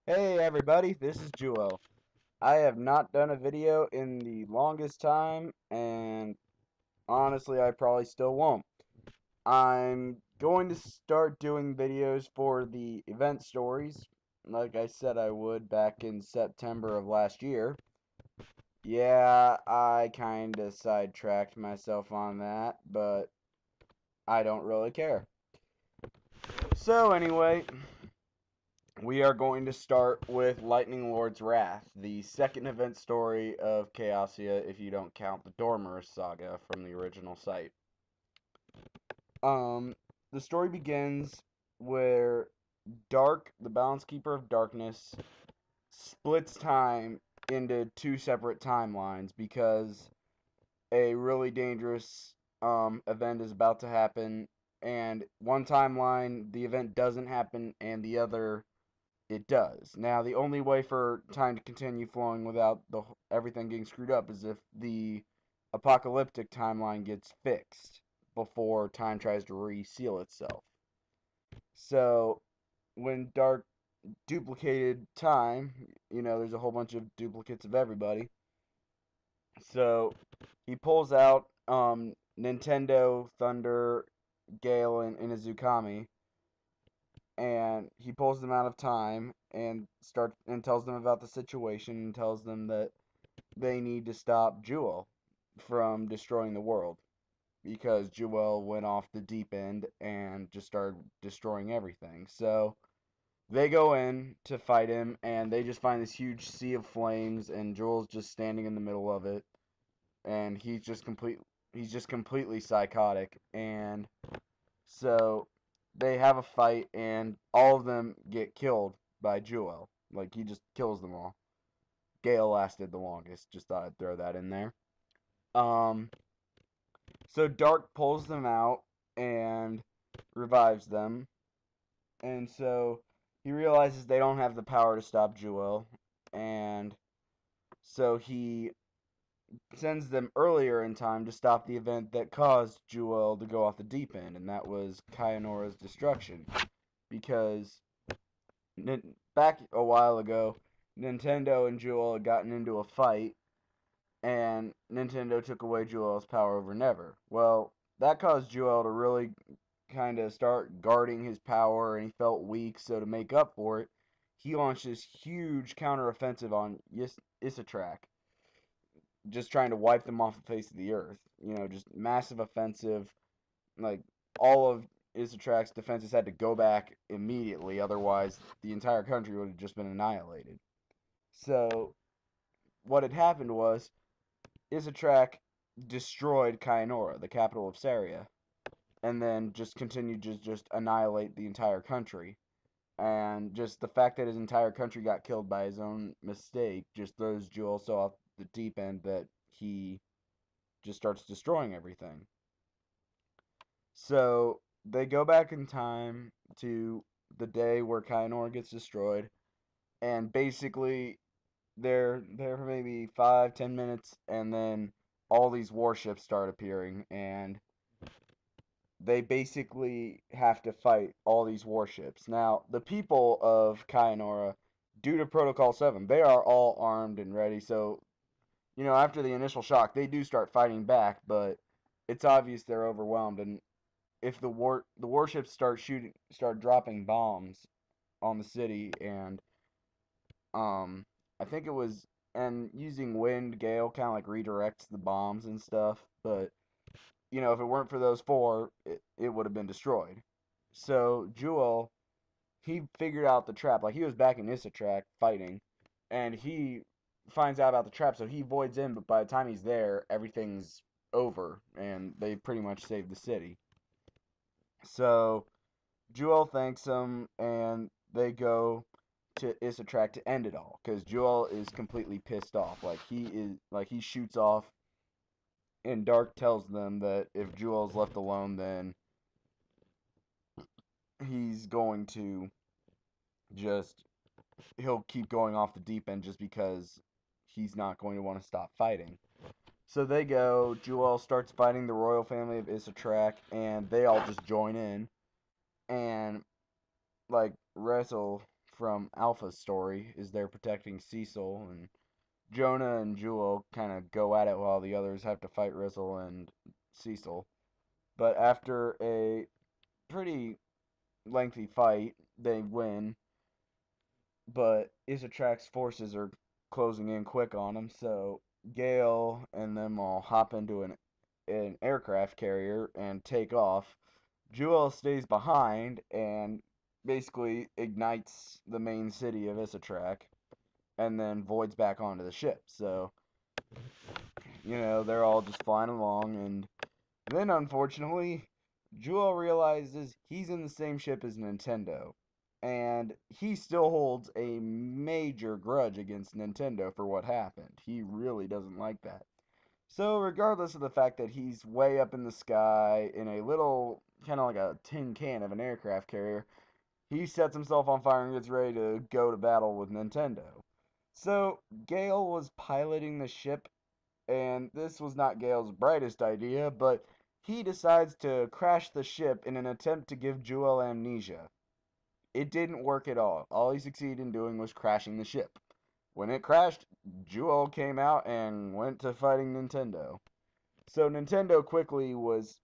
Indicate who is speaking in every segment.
Speaker 1: Hey everybody, this is Jewel. I have not done a video in the longest time, and honestly, I probably still won't. I'm going to start doing videos for the event stories, like I said I would back in September of last year. Yeah, I kinda sidetracked myself on that, but I don't really care. So anyway, we are going to start with Lightning Lord's Wrath, the second event story of Chaosia if you don't count the Dormer saga from the original site. Um, the story begins where Dark, the Balance Keeper of Darkness, splits time into two separate timelines because a really dangerous event is about to happen, and one timeline the event doesn't happen, and the other it does. Now, the only way for time to continue flowing without everything getting screwed up is if the apocalyptic timeline gets fixed before time tries to reseal itself. So, when Dark duplicated time, there's a whole bunch of duplicates of everybody. So, he pulls out Nintendo, Thunder, Gale, and Inazukami, and he pulls them out of time and tells them about the situation and tells them that they need to stop Jewel from destroying the world because Jewel went off the deep end and just started destroying everything. So they go in to fight him and they just find this huge sea of flames and Jewel's just standing in the middle of it and he's just completely psychotic. And so they have a fight, and all of them get killed by Jewel. Like, he just kills them all. Gale lasted the longest. Just thought I'd throw that in there. Um, so Dark pulls them out and revives them. And so he realizes they don't have the power to stop Jewel. And so he sends them earlier in time to stop the event that caused Jewel to go off the deep end. And that was Kainora's destruction. Because back a while ago, Nintendo and Jewel had gotten into a fight, and Nintendo took away Jewel's power over Never. Well, that caused Jewel to really kind of start guarding his power, and he felt weak, so to make up for it, he launched this huge counteroffensive on Isatrak, just trying to wipe them off the face of the earth. Just massive offensive, like all of Isatrak's defenses had to go back immediately, otherwise the entire country would have just been annihilated. So what had happened was Isatrak destroyed Kainora, the capital of Saria, and then just continued to just annihilate the entire country. And just the fact that his entire country got killed by his own mistake just throws Jewel so off the deep end that he just starts destroying everything. So they go back in time to the day where Kainor gets destroyed, and basically they're there for maybe 5-10 minutes, and then all these warships start appearing, and they basically have to fight all these warships. Now, the people of Kainora, due to Protocol 7, they are all armed and ready, so after the initial shock, they do start fighting back, but it's obvious they're overwhelmed, and if the warships start dropping bombs on the city, and I think it was and using wind gale kind of like redirects the bombs and stuff, but if it weren't for those four, it would have been destroyed. So Jewel, he figured out the trap. Like, he was back in Isatrak fighting, and he finds out about the trap, so he voids in, but by the time he's there, everything's over and they pretty much saved the city. So Jewel thanks him, and they go to Isatrak to end it all because Jewel is completely pissed off. He shoots off, and Dark tells them that if Jewel's left alone, then he's going to just he'll keep going off the deep end just because he's not going to want to stop fighting. So they go. Jewel starts fighting the royal family of Isatrak, and they all just join in and like wrestle from Alpha's story is they're protecting Cecil, and Jonah and Jewel kind of go at it while the others have to fight Rizzle and Cecil. But after a pretty lengthy fight, they win, but Isatrak's forces are closing in quick on them, so Gale and them all hop into an aircraft carrier and take off. Jewel stays behind and basically ignites the main city of Isatrak and then voids back onto the ship. So, they're all just flying along, and then unfortunately, Jewel realizes he's in the same ship as Nintendo. And he still holds a major grudge against Nintendo for what happened. He really doesn't like that. So, regardless of the fact that he's way up in the sky in a little, kind of like a tin can of an aircraft carrier, he sets himself on fire and gets ready to go to battle with Nintendo. So, Gale was piloting the ship, and this was not Gale's brightest idea, but he decides to crash the ship in an attempt to give Jewel amnesia. It didn't work at all. All he succeeded in doing was crashing the ship. When it crashed, Jewel came out and went to fighting Nintendo. So Nintendo quickly was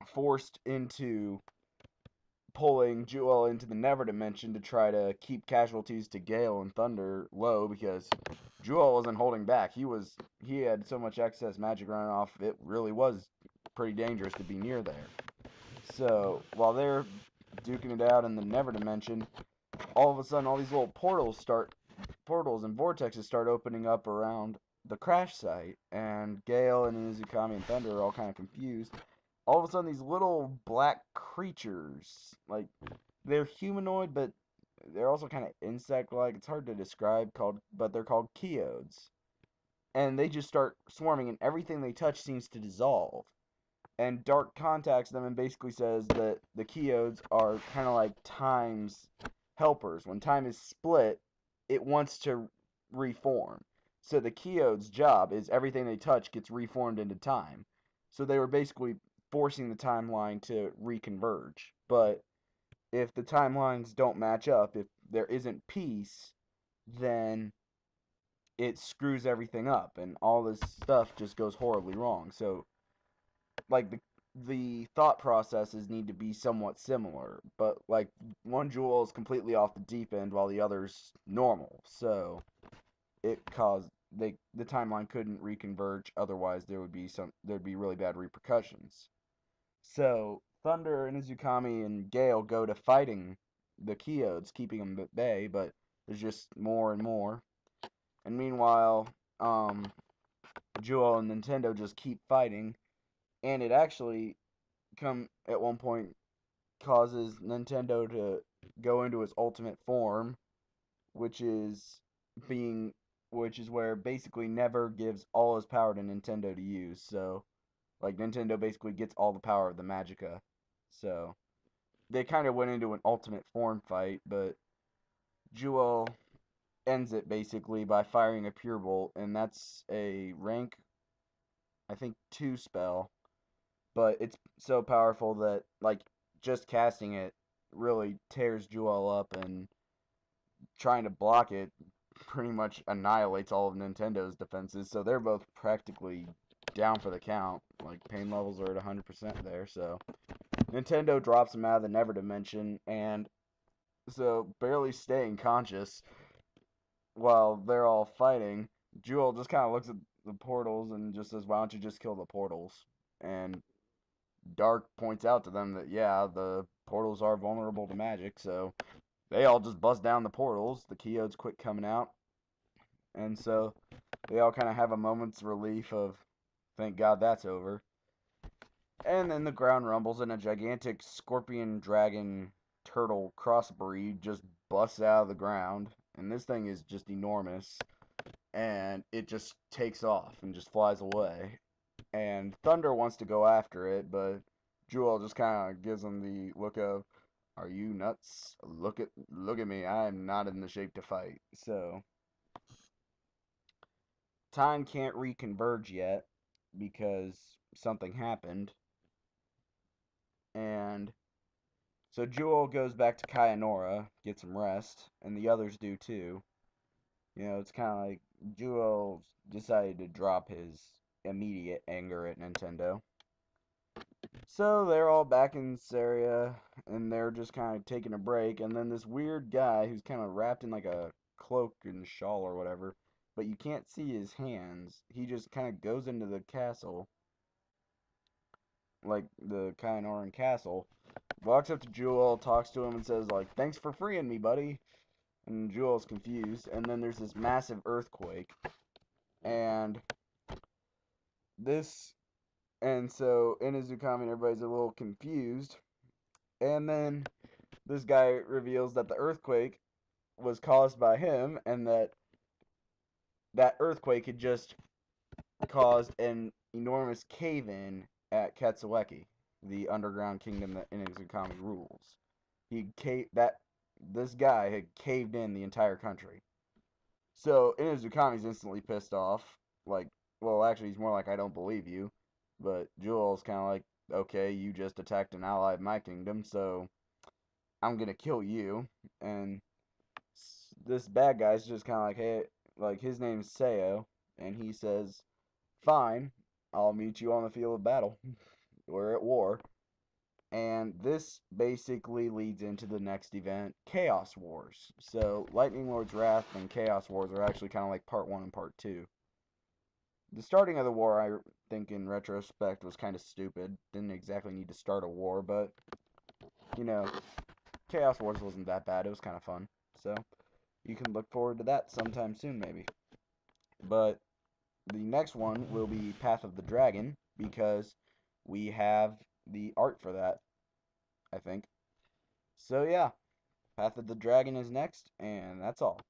Speaker 1: forced into pulling Jewel into the Never Dimension to try to keep casualties to Gale and Thunder low because Jewel wasn't holding back. He had so much excess magic running off, it really was pretty dangerous to be near there. So while they're duking it out in the Never Dimension, all of a sudden all these little portals and vortexes start opening up around the crash site, and Gale and Izukami and Thunder are all kind of confused. All of a sudden, these little black creatures, like, they're humanoid, but they're also kind of insect-like. It's hard to describe, but they're called Keodes. And they just start swarming, and everything they touch seems to dissolve. And Dark contacts them and basically says that the Keodes are kind of like Time's helpers. When time is split, it wants to reform. So the Keode's job is everything they touch gets reformed into time. So they were basically forcing the timeline to reconverge. But if the timelines don't match up, if there isn't peace, then it screws everything up and all this stuff just goes horribly wrong. So like the thought processes need to be somewhat similar, but like one Jewel is completely off the deep end while the other's normal. So it caused the timeline couldn't reconverge, otherwise there'd be really bad repercussions. So Thunder and Izukami and Gale go to fighting the Keodes, keeping them at bay, but there's just more and more. And meanwhile, Jewel and Nintendo just keep fighting, and it actually come at one point causes Nintendo to go into its ultimate form, which is being which is where basically Never gives all his power to Nintendo to use. So like Nintendo basically gets all the power of the Magica. So they kind of went into an ultimate form fight, but Jewel ends it basically by firing a Pure Bolt, and that's a rank, I think, 2 spell. But it's so powerful that, like, just casting it really tears Jewel up, and trying to block it pretty much annihilates all of Nintendo's defenses. So they're both practically down for the count. Like, pain levels are at 100% there, so Nintendo drops him out of the Never Dimension, and so barely staying conscious while they're all fighting, Jewel just kind of looks at the portals and just says, "Why don't you just kill the portals?" And Dark points out to them that, yeah, the portals are vulnerable to magic, so they all just bust down the portals. The Keodes quit coming out, and so they all kind of have a moment's relief of, thank God that's over. And then the ground rumbles and a gigantic scorpion dragon turtle crossbreed just busts out of the ground. And this thing is just enormous. And it just takes off and just flies away. And Thunder wants to go after it, but Jewel just kind of gives him the look of, "Are you nuts? Look at me. I am not in the shape to fight." So time can't reconverge yet because something happened. And So Jewel goes back to Kayanora, gets some rest, and the others do too. It's kind of like Jewel decided to drop his immediate anger at Nintendo. So they're all back in Saria, and they're just kind of taking a break, and then this weird guy who's kind of wrapped in like a cloak and shawl or whatever, but you can't see his hands. He just kind of goes into the castle, like the Kainoran castle, walks up to Jewel, talks to him, and says like, "Thanks for freeing me, buddy." And Jewel's confused, and then there's this massive earthquake, and this, and so in Izukami, everybody's a little confused, and then this guy reveals that the earthquake was caused by him, and that earthquake had just caused an enormous cave-in at Katsueki, the underground kingdom that Inazukami rules. This guy had caved in the entire country. So Inazukami's instantly pissed off. Like, well, actually, he's more like, I don't believe you. But Jewel's kind of like, okay, you just attacked an ally of my kingdom, so I'm gonna kill you. And this bad guy's just kind of like, hey, like his name's Seo, and he says, fine, I'll meet you on the field of battle. We're at war. And this basically leads into the next event, Chaos Wars. So, Lightning Lord's Wrath and Chaos Wars are actually kind of like part 1 and part 2. The starting of the war, I think in retrospect, was kind of stupid. Didn't exactly need to start a war, but, you know, Chaos Wars wasn't that bad. It was kind of fun. So, you can look forward to that sometime soon, maybe. But the next one will be Path of the Dragon, because we have the art for that, I think. So yeah, Path of the Dragon is next, and that's all.